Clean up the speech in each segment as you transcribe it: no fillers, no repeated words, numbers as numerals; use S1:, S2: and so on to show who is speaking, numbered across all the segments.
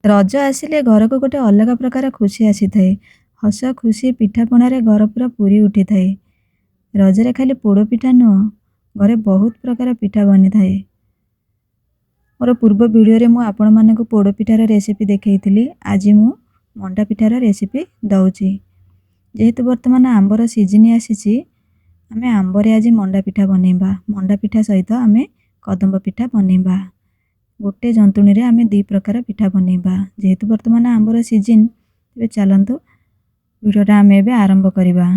S1: ରଜ ଆସିଲେ ଘରକୁ ଗୋଟେ ଅଲଗା ପ୍ରକାର ଖୁସି ଆସିଥାଏ। ହସ ଖୁସି ପିଠାପଣାରେ ଘର ପୁରା ପୁରି ଉଠିଥାଏ। ରଜରେ ଖାଲି ପୋଡ଼ ପିଠା ନୁହଁ, ଘରେ ବହୁତ ପ୍ରକାର ପିଠା ବନିଥାଏ। ମୋର ପୂର୍ବ ଭିଡ଼ିଓରେ ମୁଁ ଆପଣମାନଙ୍କୁ ପୋଡ଼ ପିଠାର ରେସିପି ଦେଖେଇଥିଲି। ଆଜି ମୁଁ ମଣ୍ଡା ପିଠାର ରେସିପି ଦେଉଛି। ଯେହେତୁ ବର୍ତ୍ତମାନ ଆମ୍ବର ସିଜିନ୍ ଆସିଛି, ଆମେ ଆମ୍ବରେ ଆଜି ମଣ୍ଡା ପିଠା ବନେଇବା। ମଣ୍ଡା ପିଠା ସହିତ ଆମେ କଦମ୍ବ ପିଠା ବନେଇବା। ଗୋଟେ ଜନ୍ତୁଣୀରେ ଆମେ ଦୁଇ ପ୍ରକାର ପିଠା ବନେଇବା। ଯେହେତୁ ବର୍ତ୍ତମାନ ଆମ୍ବର ସିଜିନ୍, ତେବେ ଚାଲନ୍ତୁ ଭିଡ଼ିଓଟା ଆମେ ଏବେ ଆରମ୍ଭ କରିବା।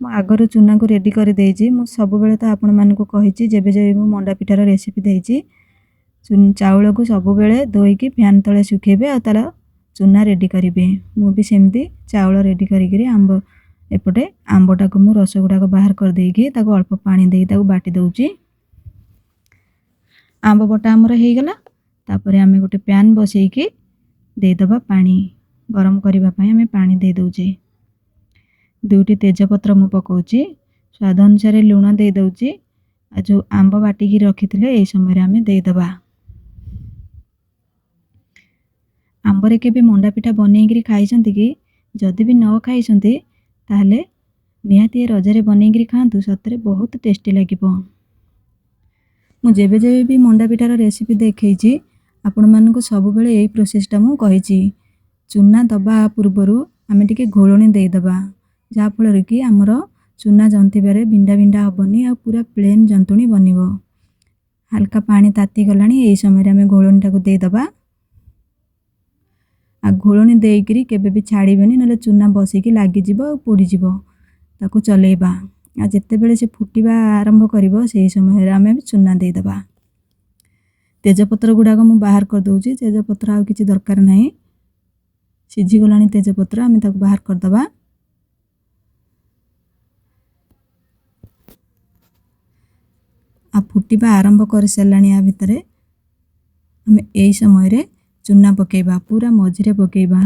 S1: ମୁଁ ଆଗରୁ ଚୁନାକୁ ରେଡ଼ି କରିଦେଇଛି। ମୁଁ ସବୁବେଳେ ତ ଆପଣମାନଙ୍କୁ କହିଛି, ଯେବେ ଯେବେ ମୁଁ ମଣ୍ଡା ପିଠାର ରେସିପି ଦେଇଛି, ଚାଉଳକୁ ସବୁବେଳେ ଧୋଇକି ଫ୍ୟାନ୍ ତଳେ ଶୁଖେଇବେ ଆଉ ତାର ଚୁନା ରେଡ଼ି କରିବେ। ମୁଁ ବି ସେମିତି ଚାଉଳ ରେଡ଼ି କରିକିରି ଏପଟେ ଆମ୍ବଟାକୁ ମୁଁ ରସ ଗୁଡ଼ାକ ବାହାର କରିଦେଇକି ତାକୁ ଅଳ୍ପ ପାଣି ଦେଇ ତାକୁ ବାଟି ଦେଉଛି। ଆମ୍ବ ବଟା ଆମର ହେଇଗଲା। ତାପରେ ଆମେ ଗୋଟେ ପ୍ୟାନ୍ ବସେଇକି ଦେଇଦେବା ପାଣି। ଗରମ କରିବା ପାଇଁ ଆମେ ପାଣି ଦେଇ ଦେଉଛେ। 2ଟି ତେଜପତ୍ର ମୁଁ ପକାଉଛି। ସ୍ୱାଦ ଅନୁସାରେ ଲୁଣ ଦେଇ ଦେଉଛି। ଆଉ ଯେଉଁ ଆମ୍ବ ବାଟିକି ରଖିଥିଲେ ଏହି ସମୟରେ ଆମେ ଦେଇଦେବା। ଆମ୍ବରେ କେବେ ମଣ୍ଡା ପିଠା ବନେଇକିରି ଖାଇଛନ୍ତି କି? ଯଦି ବି ନ ଖାଇଛନ୍ତି ତାହେଲେ ନିହାତି ଏ ରଜରେ ବନେଇକିରି ଖାଆନ୍ତୁ। ସତରେ ବହୁତ ଟେଷ୍ଟି ଲାଗିବ। ମୁଁ ଯେବେ ଯେବେ ବି ମଣ୍ଡା ପିଠାର ରେସିପି ଦେଖେଇଛି, ଆପଣମାନଙ୍କୁ ସବୁବେଳେ ଏଇ ପ୍ରୋସେସଟା ମୁଁ କହିଛି। ଚୁନା ଦେବା ପୂର୍ବରୁ ଆମେ ଟିକେ ଘୋଳଣି ଦେଇଦେବା, ଯାହାଫଳରେ କି ଆମର ଚୁନା ଜନ୍ତିବାରେ ବିଣ୍ଡା ବିଣ୍ଡା ହେବନି ଆଉ ପୁରା ପ୍ଲେନ୍ ଜନ୍ତୁଣୀ ବନିବ। ହାଲକା ପାଣି ତାତିଗଲାଣି, ଏହି ସମୟରେ ଆମେ ଘୋଳଣିଟାକୁ ଦେଇଦେବା। ଆଉ ଘୋଳଣି ଦେଇକରି କେବେ ବି ଛାଡ଼ିବେନି, ନହେଲେ ଚୁନା ବସିକି ଲାଗିଯିବ ଆଉ ପୋଡ଼ିଯିବ। ତାକୁ ଚଲେଇବା। ଆଉ ଯେତେବେଳେ ସେ ଫୁଟିବା ଆରମ୍ଭ କରିବ, ସେହି ସମୟରେ ଆମେ ଚୁନା ଦେଇଦେବା। ତେଜପତ୍ର ଗୁଡ଼ାକ ମୁଁ ବାହାର କରିଦେଉଛି। ତେଜପତ୍ର ଆଉ କିଛି ଦରକାର ନାହିଁ। ସିଝିଗଲାଣି ତେଜପତ୍ର, ଆମେ ତାକୁ ବାହାର କରିଦେବା। ଆଉ ଫୁଟିବା ଆରମ୍ଭ କରିସାରିଲାଣି। ଆ ଭିତରେ ଆମେ ଏହି ସମୟରେ ଚୁନା ପକାଇବା, ପୁରା ମଝିରେ ପକାଇବା।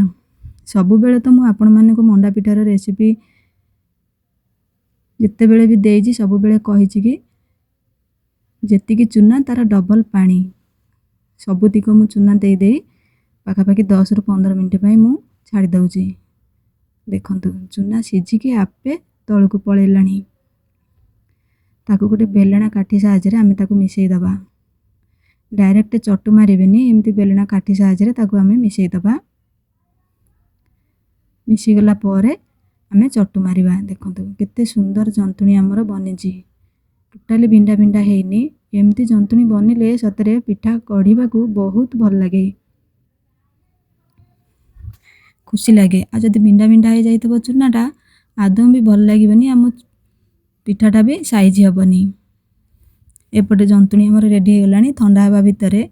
S1: ସବୁବେଳେ ତ ମୁଁ ଆପଣମାନଙ୍କୁ ମଣ୍ଡା ପିଠାର ରେସିପି ଯେତେବେଳେ ବି ଦେଇଛି, ସବୁବେଳେ କହିଛି କି ଯେତିକି ଚୁନା ତାର ଡବଲ ପାଣି। ସବୁତିକ ମୁଁ ଚୁନା ଦେଇ ପାଖାପାଖି 10ରୁ 15 ମିନିଟ୍ ପାଇଁ ମୁଁ ଛାଡ଼ି ଦେଉଛି। ଦେଖନ୍ତୁ ଚୁନା ସିଝିକି ଆପେ ତଳକୁ ପଳେଇଲାଣି। ତାକୁ ଗୋଟେ ବେଲଣା କାଠି ସାହାଯ୍ୟରେ ଆମେ ତାକୁ ମିଶାଇ ଦେବା। ଡାଇରେକ୍ଟ ଚଟୁ ମାରିବେନି, ଏମିତି ବେଲଣା କାଠି ସାହାଯ୍ୟରେ ତାକୁ ଆମେ ମିଶାଇ ଦେବା। ମିଶିଗଲା ପରେ ଆମେ ଚଟୁ ମାରିବା। ଦେଖନ୍ତୁ କେତେ ସୁନ୍ଦର ଜନ୍ତୁଣୀ ଆମର ବନିଛି। ଟୋଟାଲି ବିଣ୍ଡା ବିଣ୍ଡା ହେଇନି। ଏମିତି ଜନ୍ତୁଣୀ ବନିଲେ ସତରେ ପିଠା କଢ଼ିବାକୁ ବହୁତ ଭଲ ଲାଗେ, ଖୁସି ଲାଗେ। ଆଉ ଯଦି ବିଣ୍ଡା ବିଣ୍ଡା ହେଇଯାଇଥିବ ଚୁନାଟା, ଆଦୌ ବି ଭଲ ଲାଗିବନି, ଆମ ପିଠାଟା ବି ସାଇଜ୍ ହେବନି। ଏପଟେ ଜନ୍ତୁଣୀ ଆମର ରେଡ଼ି ହେଇଗଲାଣି। ଥଣ୍ଡା ହେବା ଭିତରେ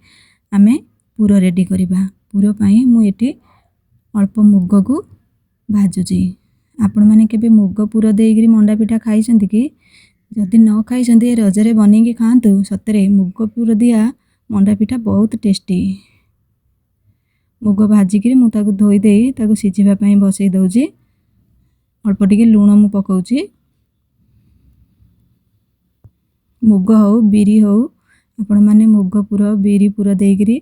S1: ଆମେ ପୁର ରେଡ଼ି କରିବା। ପୁର ପାଇଁ ମୁଁ ଏଠି ଅଳ୍ପ ମୁଗକୁ ଭାଜୁଛି। ଆପଣମାନେ କେବେ ମୁଗ ପୁର ଦେଇକରି ମଣ୍ଡା ପିଠା ଖାଇଛନ୍ତି କି? ଯଦି ନ ଖାଇଛନ୍ତି, ଏ ରଜରେ ବନେଇକି ଖାଆନ୍ତୁ। ସତରେ ମୁଗ ପୁର ଦିଆ ମଣ୍ଡା ପିଠା ବହୁତ ଟେଷ୍ଟି। ମୁଗ ଭାଜିକିରି ମୁଁ ତାକୁ ଧୋଇ ଦେଇ ତାକୁ ସିଝିବା ପାଇଁ ବସେଇ ଦେଉଛି। ଅଳ୍ପ ଟିକେ ଲୁଣ ମୁଁ ପକାଉଛି। ମୁଗ ହେଉ ବିରି ହେଉ, ଆପଣମାନେ ମୁଗ ପୁର ବିରି ପୁର ଦେଇକରି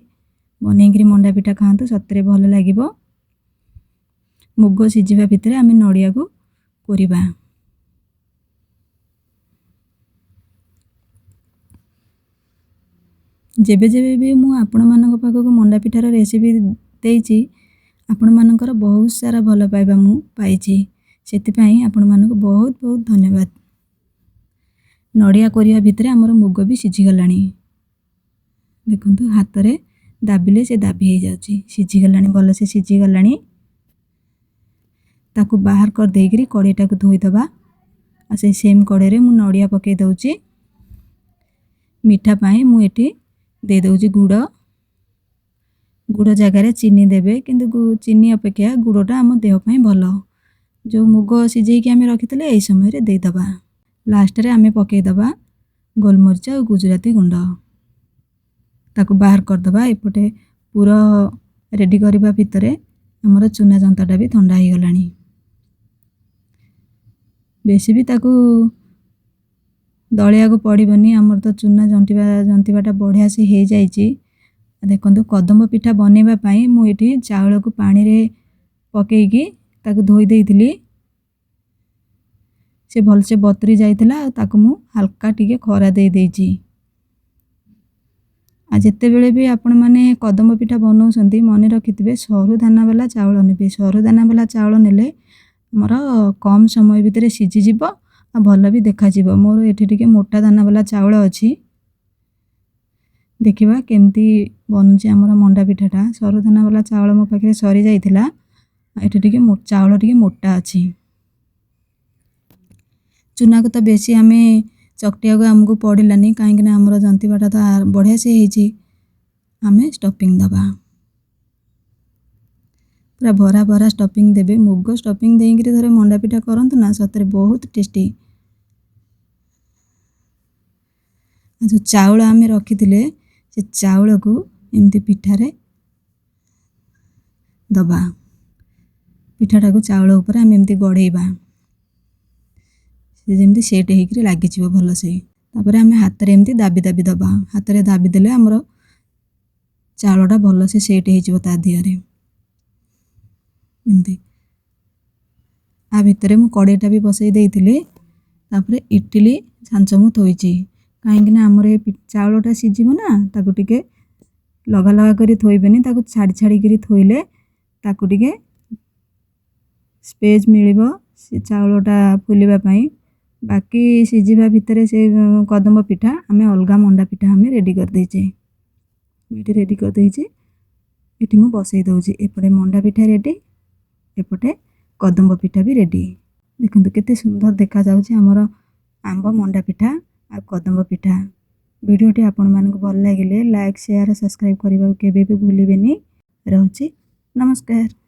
S1: ବନେଇକରି ମଣ୍ଡା ପିଠା ଖାଆନ୍ତୁ, ସତରେ ଭଲ ଲାଗିବ। ମୁଗ ସିଝିବା ଭିତରେ ଆମେ ନଡ଼ିଆକୁ କୋରିବା। ଯେବେ ଯେବେ ବି ମୁଁ ଆପଣମାନଙ୍କ ପାଖକୁ ମଣ୍ଡା ପିଠାର ରେସିପି ଦେଇଛି, ଆପଣମାନଙ୍କର ବହୁତ ସାରା ଭଲ ପାଇବା ମୁଁ ପାଇଛି। ସେଥିପାଇଁ ଆପଣମାନଙ୍କୁ ବହୁତ ବହୁତ ଧନ୍ୟବାଦ। ନଡ଼ିଆ କୋରିବା ଭିତରେ ଆମର ମୁଗ ବି ସିଝିଗଲାଣି। ଦେଖନ୍ତୁ ହାତରେ ଦାବିଲେ ସେ ଦାବି ହେଇଯାଉଛି। ସିଝିଗଲାଣି, ଭଲସେ ସିଝିଗଲାଣି। ତାକୁ ବାହାର କରିଦେଇକରି କଡ଼େଇଟାକୁ ଧୋଇଦେବା। ଆଉ ସେଇ ସେମ୍ କଡ଼େଇରେ ମୁଁ ନଡ଼ିଆ ପକାଇ ଦେଉଛି। ମିଠା ପାଇଁ ମୁଁ ଏଠି ଦେଇ ଦେଉଛି ଗୁଡ଼। ଗୁଡ଼ ଜାଗାରେ ଚିନି ଦେବେ, କିନ୍ତୁ ଚିନି ଅପେକ୍ଷା ଗୁଡ଼ଟା ଆମ ଦେହ ପାଇଁ ଭଲ। ଯେଉଁ ମୁଗ ସିଝେଇକି ଆମେ ରଖିଥିଲେ, ଏହି ସମୟରେ ଦେଇଦେବା। ଲାଷ୍ଟରେ ଆମେ ପକାଇଦେବା ଗୋଲମରିଚ ଆଉ ଗୁଜୁରାତି ଗୁଣ୍ଡ। ତାକୁ ବାହାର କରିଦେବା। ଏପଟେ ପୁର ରେଡ଼ି କରିବା ଭିତରେ ଆମର ଚୁନା ଜନ୍ତାଟା ବି ଥଣ୍ଡା ହେଇଗଲାଣି। ବେଶୀ ବି ତାକୁ ଦଳିବାକୁ ପଡ଼ିବନି। ଆମର ତ ଚୁନା ଜନ୍ତିବାଟା ବଢ଼ିଆ ସେ ହେଇଯାଇଛି। ଦେଖନ୍ତୁ କଦମ୍ବ ପିଠା ବନେଇବା ପାଇଁ ମୁଁ ଏଠି ଚାଉଳକୁ ପାଣିରେ ପକେଇକି ତାକୁ ଧୋଇ ଦେଇଥିଲି। ସେ ଭଲସେ ବତୁରି ଯାଇଥିଲା ଆଉ ତାକୁ ମୁଁ ହାଲକା ଟିକେ ଖରା ଦେଇଛି। ଆଉ ଯେତେବେଳେ ବି ଆପଣମାନେ କଦମ୍ବ ପିଠା ବନାଉଛନ୍ତି ମନେ ରଖିଥିବେ ସରୁ ଦାନାବାଲା ଚାଉଳ ନେବେ। ସରୁ ଦାନାବାଲା ଚାଉଳ ନେଲେ ଆମର କମ୍ ସମୟ ଭିତରେ ସିଝିଯିବ ଆଉ ଭଲ ବି ଦେଖାଯିବ। ମୋର ଏଠି ଟିକେ ମୋଟା ଦାନାବାଲା ଚାଉଳ ଅଛି। ଦେଖିବା କେମିତି ବନୁଛି ଆମର ମଣ୍ଡା ପିଠାଟା। ସରୁ ଦାନାବାଲା ଚାଉଳ ମୋ ପାଖରେ ସରିଯାଇଥିଲା। ଏଠି ଟିକେ ଚାଉଳ ଟିକେ ମୋଟା ଅଛି। ଚୁନାକୁ ତ ବେଶୀ ଆମେ ଚକଟିବାକୁ ଆମକୁ ପଡ଼ିଲାନି କାହିଁକିନା ଆମର ଜନ୍ତିବାଟା ତ ବଢ଼ିଆ ସେ ହେଇଛି। ଆମେ ଷ୍ଟଫିଂ ଦେବା, ପୁରା ଭରା ଭରା ଷ୍ଟଫିଂ ଦେବେ। ମୁଗ ଷ୍ଟଫିଂ ଦେଇକିରି ଧରେ ମଣ୍ଡା ପିଠା କରନ୍ତୁ ନା, ସତରେ ବହୁତ ଟେଷ୍ଟି। ଯେଉଁ ଚାଉଳ ଆମେ ରଖିଥିଲେ ସେ ଚାଉଳକୁ ଏମିତି ପିଠାରେ ଦେବା। ପିଠାଟାକୁ ଚାଉଳ ଉପରେ ଆମେ ଏମିତି ଗଢ଼େଇବା, ସେ ଯେମିତି ସେଟ୍ ହେଇକିରି ଲାଗିଯିବ ଭଲସେ। ତାପରେ ଆମେ ହାତରେ ଏମିତି ଦାବି ଦାବି ଦେବା। ହାତରେ ଦାବି ଦେଲେ ଆମର ଚାଉଳଟା ଭଲସେ ସେଟ୍ ହେଇଯିବ ତା ଦେହରେ। ଏମିତି ଆ ଭିତରେ ମୁଁ କଡ଼େଇଟା ବି ବସେଇ ଦେଇଥିଲି। ତାପରେ ଇଟିଲି ଛାଞ୍ଚ ମୁଁ ଥୋଇଛି, କାହିଁକିନା ଆମର ଏ ଚାଉଳଟା ସିଝିବ ନା, ତାକୁ ଟିକେ ଲଗା ଲଗା କରି ଥୋଇବେନି। ତାକୁ ଛାଡ଼ି ଛାଡ଼ିକିରି ଥୋଇଲେ ତାକୁ ଟିକେ ସ୍ପେସ୍ ମିଳିବ ସେ ଚାଉଳଟା ଫୁଲିବା ପାଇଁ। ବାକି ସିଝିବା ଭିତରେ ସେ କଦମ୍ବ ପିଠା ଆମେ ଅଲଗା ମଣ୍ଡା ପିଠା ଆମେ ରେଡ଼ି କରିଦେଇଛେ। ଏଠି ରେଡ଼ି କରିଦେଇଛି, ଏଠି ମୁଁ ବସେଇ ଦେଉଛି। ଏପଟେ ମଣ୍ଡା ପିଠା ରେଡ଼ି, ଏପଟେ କଦମ୍ବ ପିଠା ବି ରେଡ଼ି। ଦେଖନ୍ତୁ କେତେ ସୁନ୍ଦର ଦେଖାଯାଉଛି ଆମର ଆମ୍ବ ମଣ୍ଡା ପିଠା ଆଉ କଦମ୍ବ ପିଠା। ଭିଡ଼ିଓଟି ଆପଣମାନଙ୍କୁ ଭଲ ଲାଗିଲେ ଲାଇକ୍, ସେୟାର, ସବସ୍କ୍ରାଇବ୍ କରିବାକୁ କେବେ ବି ଭୁଲିବେନି। ରହୁଛି, ନମସ୍କାର।